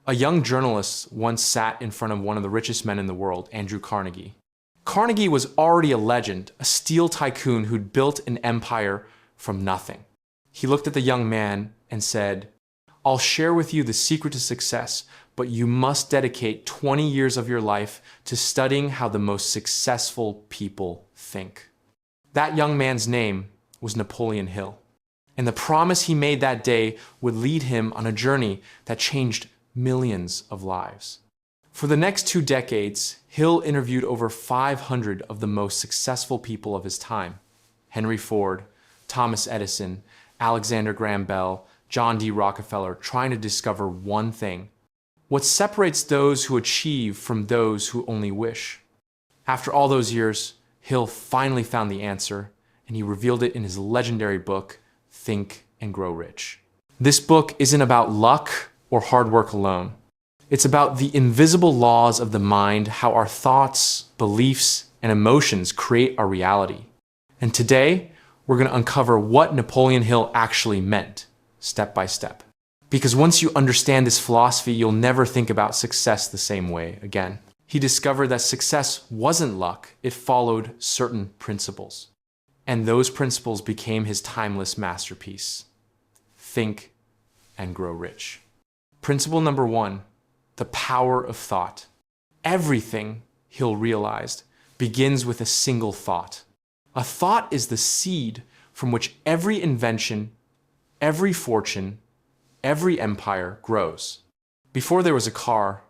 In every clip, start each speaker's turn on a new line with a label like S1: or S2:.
S1: A young journalist once sat in front of one of the richest men in the world, Andrew Carnegie. Carnegie was already a legend, a steel tycoon who'd built an empire from nothing. He looked at the young man and said, "I'll share with you the secret to success, but you must dedicate 20 years of your life to studying how the most successful people think." That young man's name was Napoleon Hill. And the promise he made that day would lead him on a journey that changed millions of lives. For the next 2 decades, Hill interviewed over 500 of the most successful people of his time: Henry Ford, Thomas Edison, Alexander Graham Bell, John D. Rockefeller, trying to discover one thing: what separates those who achieve from those who only wish. After all those years, Hill finally found the answer, and he revealed it in his legendary book, Think and Grow Rich. This book isn't about luck or hard work alone. It's about the invisible laws of the mind, how our thoughts, beliefs, and emotions create our reality. And today, we're going to uncover what Napoleon Hill actually meant, step by step. Because once you understand this philosophy, you'll never think about success the same way again. He discovered that success wasn't luck, it followed certain principles. And those principles became his timeless masterpiece: Think and Grow Rich. Principle number 1, the power of thought. Everything, Hill realized, begins with a single thought. A thought is the seed from which every invention, every fortune, every empire grows. Before there was a car,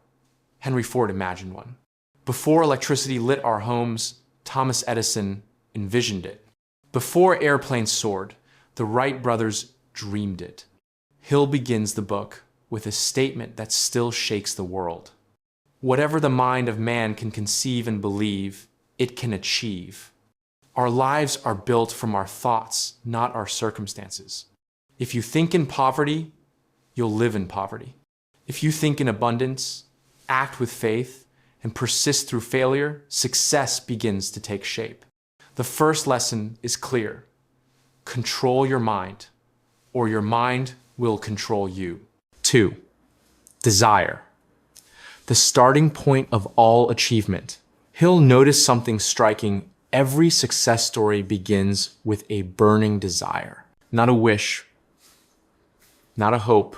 S1: Henry Ford imagined one. Before electricity lit our homes, Thomas Edison envisioned it. Before airplanes soared, the Wright brothers dreamed it. Hill begins the book with a statement that still shakes the world: whatever the mind of man can conceive and believe, it can achieve. Our lives are built from our thoughts, not our circumstances. If you think in poverty, you'll live in poverty. If you think in abundance, act with faith, and persist through failure, success begins to take shape. The first lesson is clear: control your mind, or your mind will control you. 2, desire. The starting point of all achievement. Hill noticed something striking. Every success story begins with a burning desire. Not a wish, not a hope,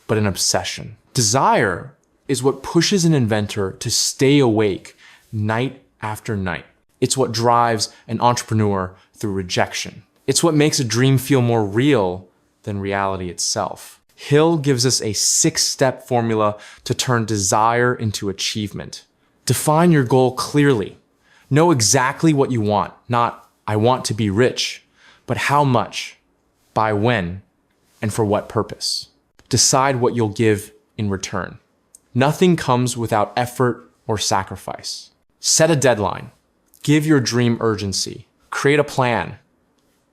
S1: but an obsession. Desire is what pushes an inventor to stay awake night after night. It's what drives an entrepreneur through rejection. It's what makes a dream feel more real than reality itself. Hill gives us a 6-step formula to turn desire into achievement. Define your goal clearly. Know exactly what you want, not "I want to be rich," but how much, by when, and for what purpose. Decide what you'll give in return. Nothing comes without effort or sacrifice. Set a deadline. Give your dream urgency. Create a plan.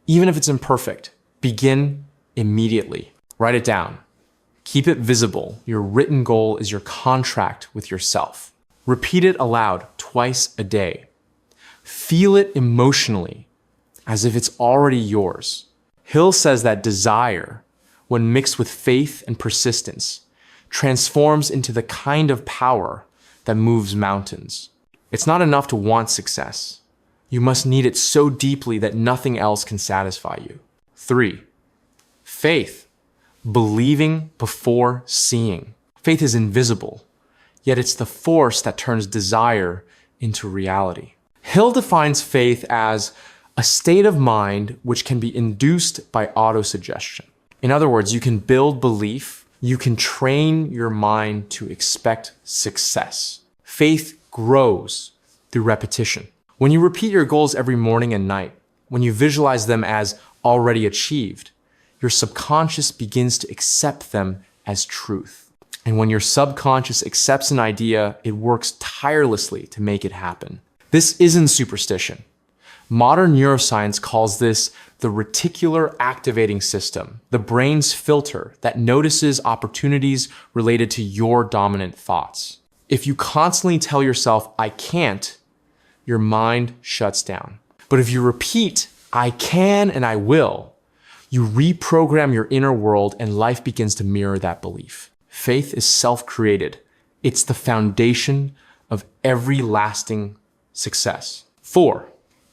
S1: Even if it's imperfect, begin immediately. Write it down. Keep it visible. Your written goal is your contract with yourself. Repeat it aloud twice a day. Feel it emotionally, as if it's already yours. Hill says that desire, when mixed with faith and persistence, transforms into the kind of power that moves mountains. It's not enough to want success. You must need it so deeply that nothing else can satisfy you. 3, faith. Believing before seeing. Faith is invisible, yet it's the force that turns desire into reality. Hill defines faith as a state of mind which can be induced by autosuggestion. In other words, you can build belief, you can train your mind to expect success. Faith grows through repetition. When you repeat your goals every morning and night, when you visualize them as already achieved, your subconscious begins to accept them as truth. And when your subconscious accepts an idea, it works tirelessly to make it happen. This isn't superstition. Modern neuroscience calls this the reticular activating system, the brain's filter that notices opportunities related to your dominant thoughts. If you constantly tell yourself, "I can't," your mind shuts down. But if you repeat, "I can and I will," you reprogram your inner world and life begins to mirror that belief. Faith is self-created. It's the foundation of every lasting success. 4,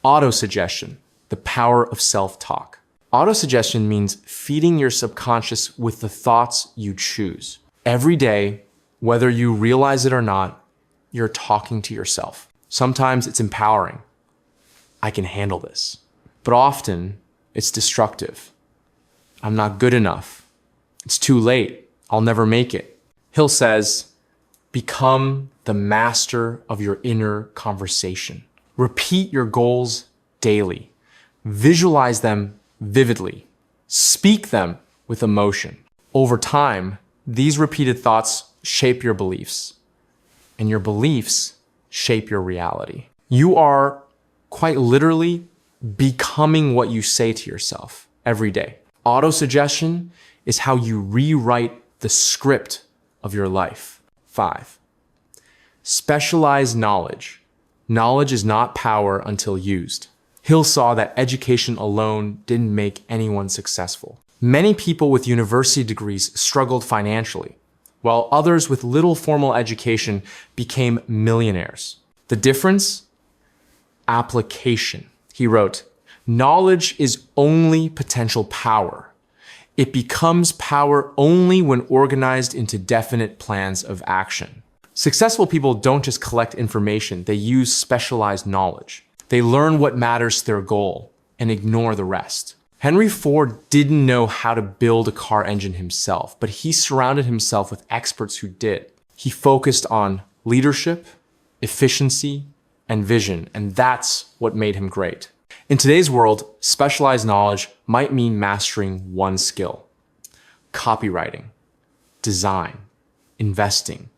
S1: autosuggestion, the power of self-talk. Autosuggestion means feeding your subconscious with the thoughts you choose. Every day, whether you realize it or not, you're talking to yourself. Sometimes it's empowering. I can handle this. But often, it's destructive. I'm not good enough. It's too late. I'll never make it. Hill says, become the master of your inner conversation. Repeat your goals daily. Visualize them vividly. Speak them with emotion. Over time, these repeated thoughts shape your beliefs, and your beliefs shape your reality. You are quite literally becoming what you say to yourself every day. Autosuggestion is how you rewrite the script of your life. 5, specialized knowledge. Knowledge is not power until used. Hill saw that education alone didn't make anyone successful. Many people with university degrees struggled financially, while others with little formal education became millionaires. The difference? Application. He wrote, knowledge is only potential power. It becomes power only when organized into definite plans of action. Successful people don't just collect information, they use specialized knowledge. They learn what matters to their goal and ignore the rest. Henry Ford didn't know how to build a car engine himself, but he surrounded himself with experts who did. He focused on leadership, efficiency, and vision, and that's what made him great. In today's world, specialized knowledge might mean mastering one skill: copywriting, design, investing,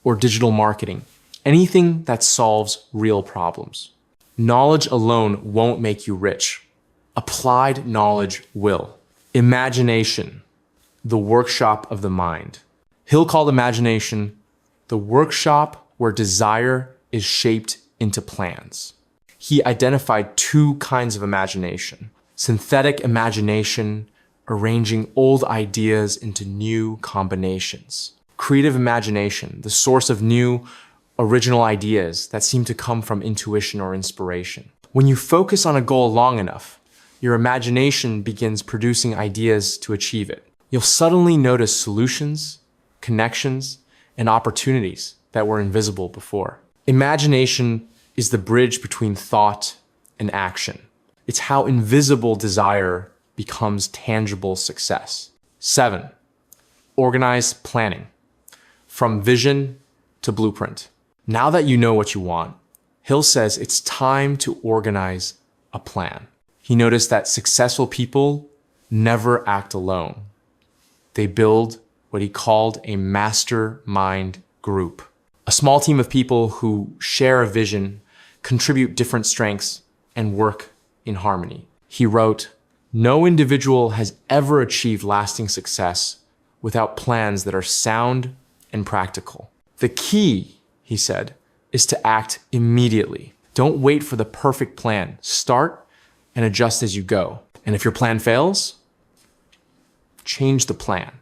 S1: or digital marketing, anything that solves real problems. Knowledge alone won't make you rich. Applied knowledge will. Imagination, the workshop of the mind. Hill called imagination the workshop where desire is shaped into plans. He identified 2 kinds of imagination: synthetic imagination, arranging old ideas into new combinations; creative imagination, the source of new, original ideas that seem to come from intuition or inspiration. When you focus on a goal long enough, your imagination begins producing ideas to achieve it. You'll suddenly notice solutions, connections, and opportunities that were invisible before. Imagination is the bridge between thought and action. It's how invisible desire becomes tangible success. 7, organized planning, from vision to blueprint. Now that you know what you want, Hill says it's time to organize a plan. He noticed that successful people never act alone. They build what he called a mastermind group, a small team of people who share a vision, contribute different strengths, and work in harmony. He wrote, no individual has ever achieved lasting success without plans that are sound and practical. The key, he said, is to act immediately. Don't wait for the perfect plan. Start and adjust as you go. And if your plan fails, change the plan,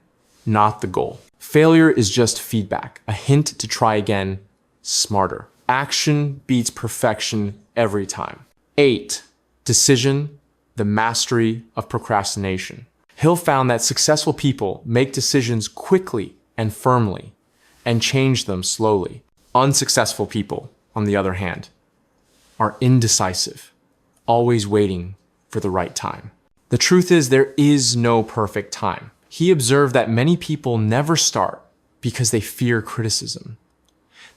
S1: not the goal. Failure is just feedback, a hint to try again smarter. Action beats perfection every time. 8, decision, the mastery of procrastination. Hill found that successful people make decisions quickly and firmly and change them slowly. Unsuccessful people, on the other hand, are indecisive, always waiting for the right time. The truth is, there is no perfect time. He observed that many people never start because they fear criticism.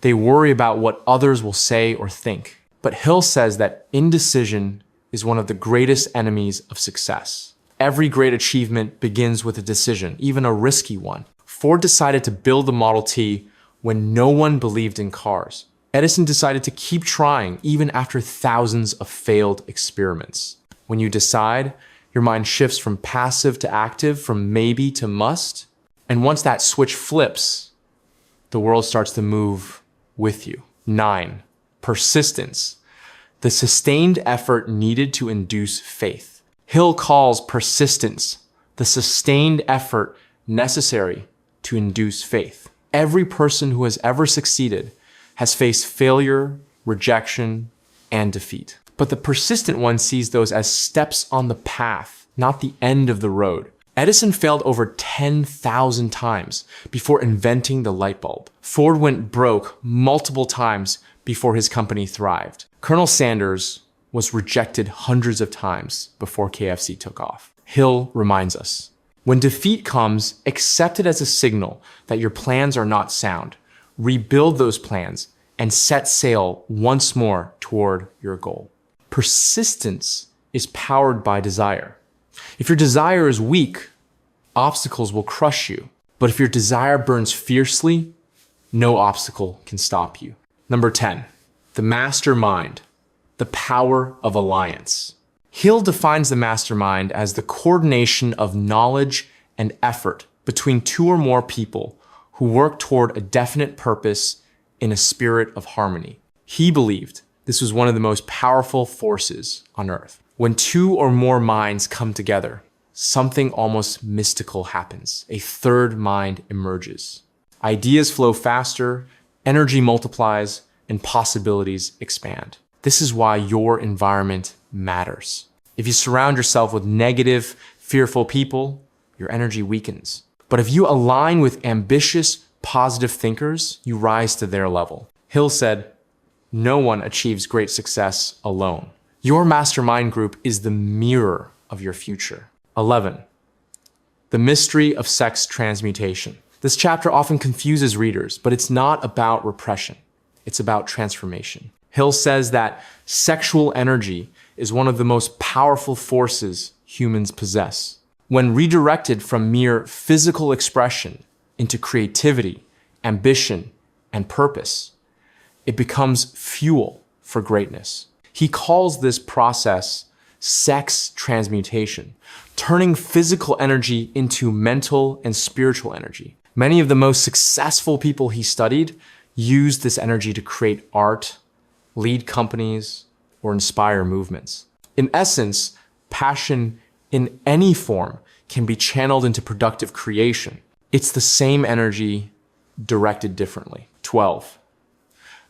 S1: They worry about what others will say or think. But Hill says that indecision is one of the greatest enemies of success. Every great achievement begins with a decision, even a risky one. Ford decided to build the Model T when no one believed in cars. Edison decided to keep trying even after thousands of failed experiments. When you decide, your mind shifts from passive to active, from maybe to must. And once that switch flips, the world starts to move with you. 9, persistence, the sustained effort needed to induce faith. Hill calls persistence the sustained effort necessary to induce faith. Every person who has ever succeeded has faced failure, rejection, and defeat. But the persistent one sees those as steps on the path, not the end of the road. Edison failed over 10,000 times before inventing the light bulb. Ford went broke multiple times before his company thrived. Colonel Sanders was rejected hundreds of times before KFC took off. Hill reminds us, when defeat comes, accept it as a signal that your plans are not sound. Rebuild those plans and set sail once more toward your goal. Persistence is powered by desire. If your desire is weak, obstacles will crush you. But if your desire burns fiercely, no obstacle can stop you. Number 10, the mastermind, the power of alliance. Hill defines the mastermind as the coordination of knowledge and effort between two or more people who work toward a definite purpose in a spirit of harmony. He believed this was one of the most powerful forces on earth. When two or more minds come together, something almost mystical happens. A third mind emerges. Ideas flow faster, energy multiplies, and possibilities expand. This is why your environment matters. If you surround yourself with negative, fearful people, your energy weakens. But if you align with ambitious, positive thinkers, you rise to their level. Hill said, "No one achieves great success alone." Your mastermind group is the mirror of your future. 11. The mystery of sex transmutation. This chapter often confuses readers, but it's not about repression. It's about transformation. Hill says that sexual energy is one of the most powerful forces humans possess. When redirected from mere physical expression into creativity, ambition, and purpose, it becomes fuel for greatness. He calls this process sex transmutation, turning physical energy into mental and spiritual energy. Many of the most successful people he studied used this energy to create art, lead companies, or inspire movements. In essence, passion in any form can be channeled into productive creation. It's the same energy directed differently. 12.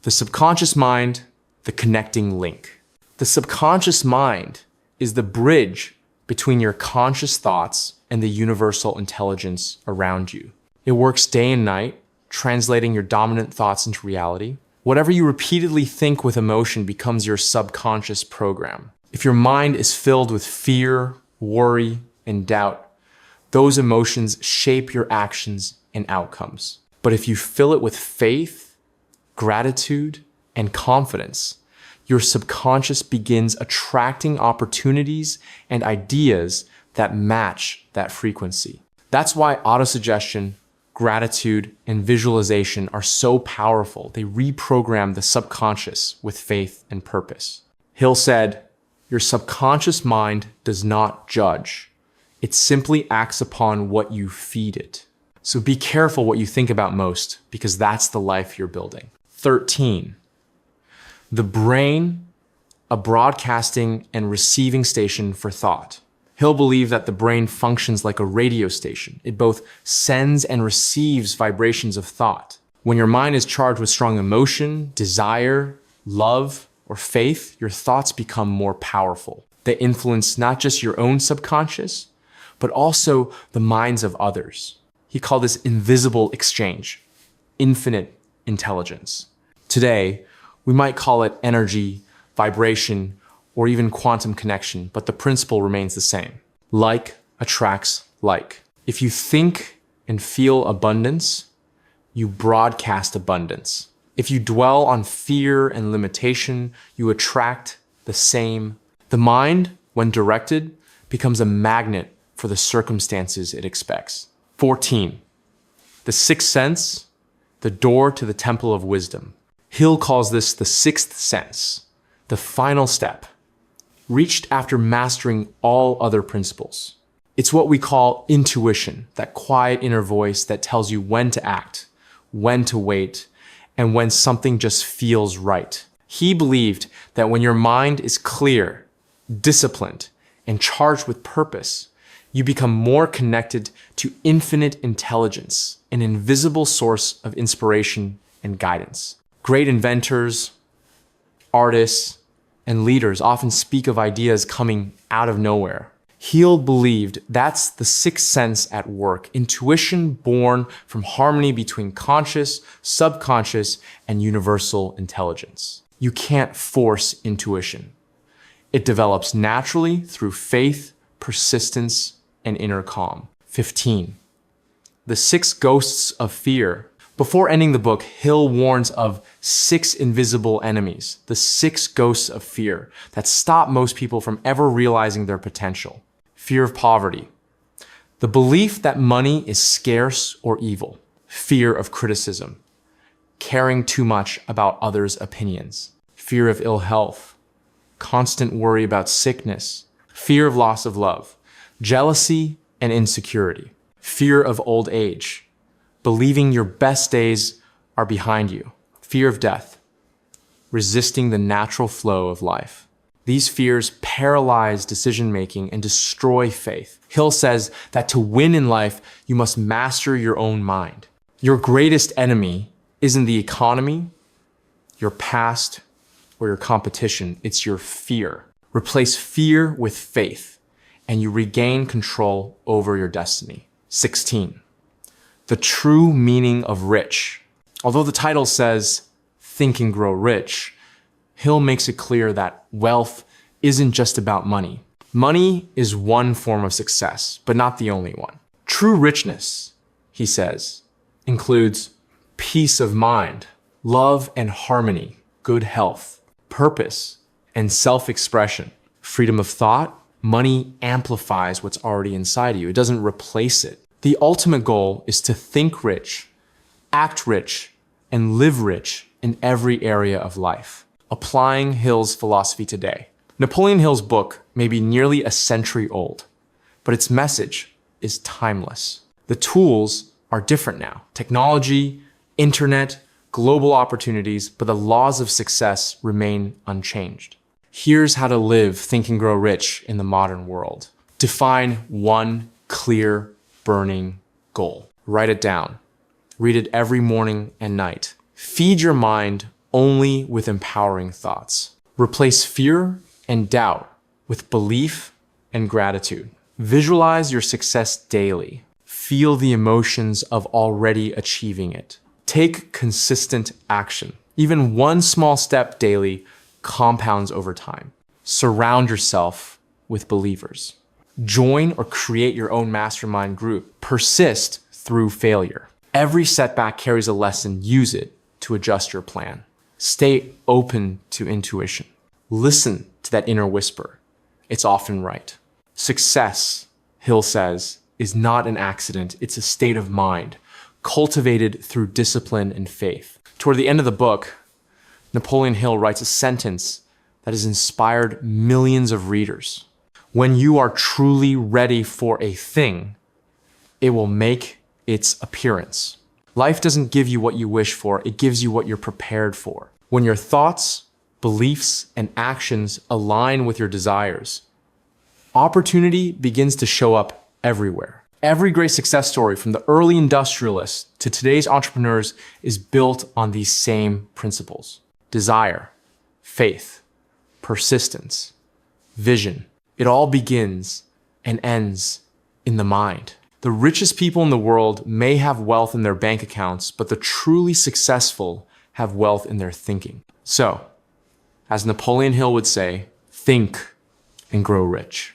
S1: The subconscious mind, the connecting link. The subconscious mind is the bridge between your conscious thoughts and the universal intelligence around you. It works day and night, translating your dominant thoughts into reality. Whatever you repeatedly think with emotion becomes your subconscious program. If your mind is filled with fear, worry, and doubt, those emotions shape your actions and outcomes. But if you fill it with faith, gratitude, and confidence, your subconscious begins attracting opportunities and ideas that match that frequency. That's why autosuggestion, gratitude, and visualization are so powerful. They reprogram the subconscious with faith and purpose. Hill said, "Your subconscious mind does not judge. It simply acts upon what you feed it." So be careful what you think about most, because that's the life you're building. 13. The brain, a broadcasting and receiving station for thought. Hill believed that the brain functions like a radio station. It both sends and receives vibrations of thought. When your mind is charged with strong emotion, desire, love, or faith, your thoughts become more powerful. They influence not just your own subconscious, but also the minds of others. He called this invisible exchange, infinite intelligence. Today, we might call it energy, vibration, or even quantum connection, but the principle remains the same. Like attracts like. If you think and feel abundance, you broadcast abundance. If you dwell on fear and limitation, you attract the same. The mind, when directed, becomes a magnet for the circumstances it expects. 14. The sixth sense, the door to the temple of wisdom. Hill calls this the sixth sense, the final step, reached after mastering all other principles. It's what we call intuition, that quiet inner voice that tells you when to act, when to wait, and when something just feels right. He believed that when your mind is clear, disciplined, and charged with purpose, You become more connected to infinite intelligence, an invisible source of inspiration and guidance. Great inventors, artists, and leaders often speak of ideas coming out of nowhere. Hill believed that's the sixth sense at work, intuition born from harmony between conscious, subconscious, and universal intelligence. You can't force intuition. It develops naturally through faith, persistence, and inner calm. 15. The 6 ghosts of fear. Before ending the book, Hill warns of 6 invisible enemies, the 6 ghosts of fear that stop most people from ever realizing their potential. Fear of poverty. The belief that money is scarce or evil. Fear of criticism. Caring too much about others' opinions. Fear of ill health. Constant worry about sickness. Fear of loss of love. Jealousy and insecurity. Fear of old age. Believing your best days are behind you. Fear of death. Resisting the natural flow of life. These fears paralyze decision-making and destroy faith. Hill says that to win in life, you must master your own mind. Your greatest enemy isn't the economy, your past, or your competition. It's your fear. Replace fear with faith, and you regain control over your destiny. 16. The true meaning of rich. Although the title says, Think and Grow Rich, Hill makes it clear that wealth isn't just about money. Money is one form of success, but not the only one. True richness, he says, includes peace of mind, love and harmony, good health, purpose, and self-expression. Freedom of thought. Money amplifies what's already inside of you. It doesn't replace it. The ultimate goal is to think rich, act rich, and live rich in every area of life. Applying Hill's philosophy today. Napoleon Hill's book may be nearly a century old, but its message is timeless. The tools are different now. Technology, internet, global opportunities, but the laws of success remain unchanged. Here's how to live, think, and grow rich in the modern world. Define one clear, burning goal. Write it down. Read it every morning and night. Feed your mind only with empowering thoughts. Replace fear and doubt with belief and gratitude. Visualize your success daily. Feel the emotions of already achieving it. Take consistent action. Even one small step daily compounds over time. Surround yourself with believers. Join or create your own mastermind group. Persist through failure. Every setback carries a lesson. Use it to adjust your plan. Stay open to intuition. Listen to that inner whisper. It's often right. Success, Hill says, is not an accident. It's a state of mind, cultivated through discipline and faith. Toward the end of the book, Napoleon Hill writes a sentence that has inspired millions of readers. When you are truly ready for a thing, it will make its appearance. Life doesn't give you what you wish for, it gives you what you're prepared for. When your thoughts, beliefs, and actions align with your desires, opportunity begins to show up everywhere. Every great success story, from the early industrialists to today's entrepreneurs, is built on these same principles. Desire, faith, persistence, vision. It all begins and ends in the mind. The richest people in the world may have wealth in their bank accounts, but the truly successful have wealth in their thinking. So, as Napoleon Hill would say, think and grow rich.